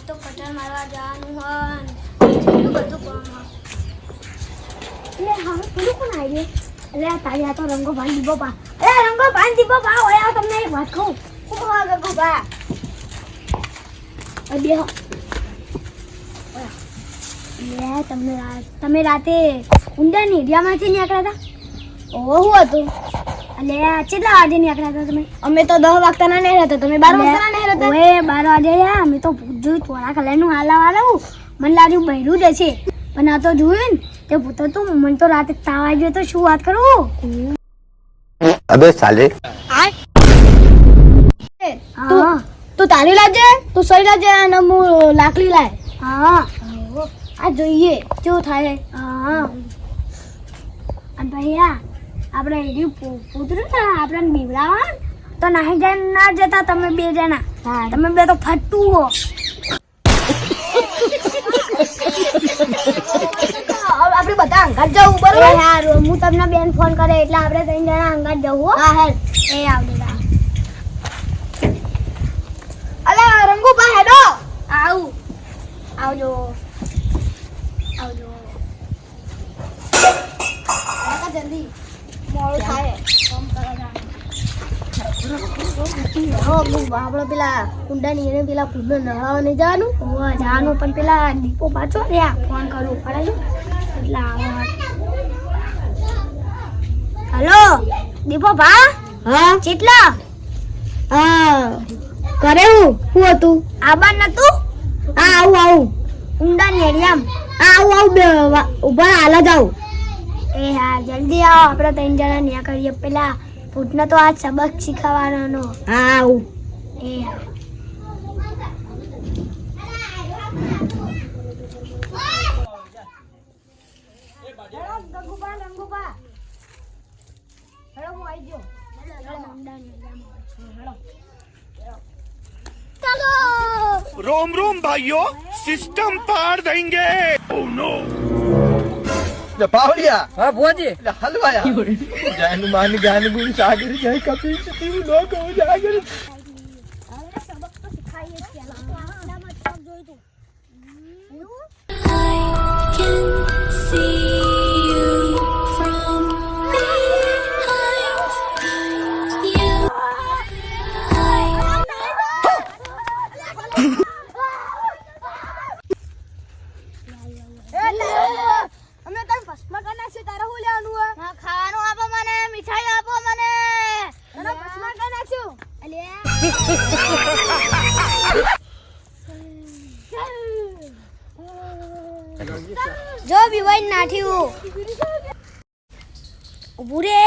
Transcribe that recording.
તો કટર મારવા જવાનું હન કેટલું બધું કામ એટલે હા પેલું કોણ આવી એટલે તારી આ તો રંગો ભાઈ દીબો પા રંગો ભાઈ દીબો પા ઓયા તમને એક વાત કહું કોણ રંગો પા બે તમે રાતે ઊંડાની એરિયામાંથી નીકળ્યા હતા ઓહો શું હતું એટલે કેટલા વાગે નીકળ્યા હતા તમે અમે તો 10 વાગતાના નહીં રહેતા તમે 12 વાગતાના નહીં રહેતા ઓએ 12 વાગે અમે તો જોઈ થોડા કલરનું હાલાવાળું મને લાગ્યું બહેરું જ છે પણ આ તો જોયું ને તે પૂછો તું મને તો રાતે તાવ આવી ગયો તો શું વાત કરું અબે સાલે તું તારી લાજે તું સહી લાજે અને હું લાકડી લાય હા આ જોઈએ શું થાય હા અને ભૈયા આપણે એનું પૂતરું ને આપણે બીવડાવવા તો નાહી જાય ના જતા તમે બે જણા તમે બે તો ફટતું હો આપણે બધા અંગાત જવું બરોબર યાર હું તમને બેન ફોન કરે એટલે આપણે 3 જણા અંગાત જવું હા હે એ આવડે અલા રંગુભા હેડો આવજો જલ્દી મોડું થાય કામ કરવા આપણે પેલા કુંડાની એને પેલા ફૂડને નહાવા નહીં જવાનું જવાનું પણ પેલા દીપો પાછો રહ્યા ફોન કરવું પડે એટલે હલો દીપો ભા હા કેટલા કરે શું હતું આબાન નતું હા આવું ઊંડાની એરિયામાં આવું ઉભા હાલ જ આવું એ હા જલ્દી આવો આપણે 3 જણા ન્યા કરીએ પેલા પૂટને તો આજ સબક શીખવાનો હા આવું એ હા રંગુભા હેડો હું આવી ગયો चलो रोम रोम भाइयों सिस्टम पार देंगे ओह नो પાવડિયા હા ભોજી હલવાયા જાન માન ગાન ગુણ સાગર જય કપિલ તીર લોક હો જાગર सबक तो सिखाइए चला मत जोई तू I can see you from behind you. અમે તને ભસ્મ કરી નાખશું તારે શું લેવાનું હે હા ખાવાનું આપો મને મીઠાઈ આપો મને તને ભસ્મ કરી નાખશું જો બીવાઈ નાઠ્યું ઉભું રે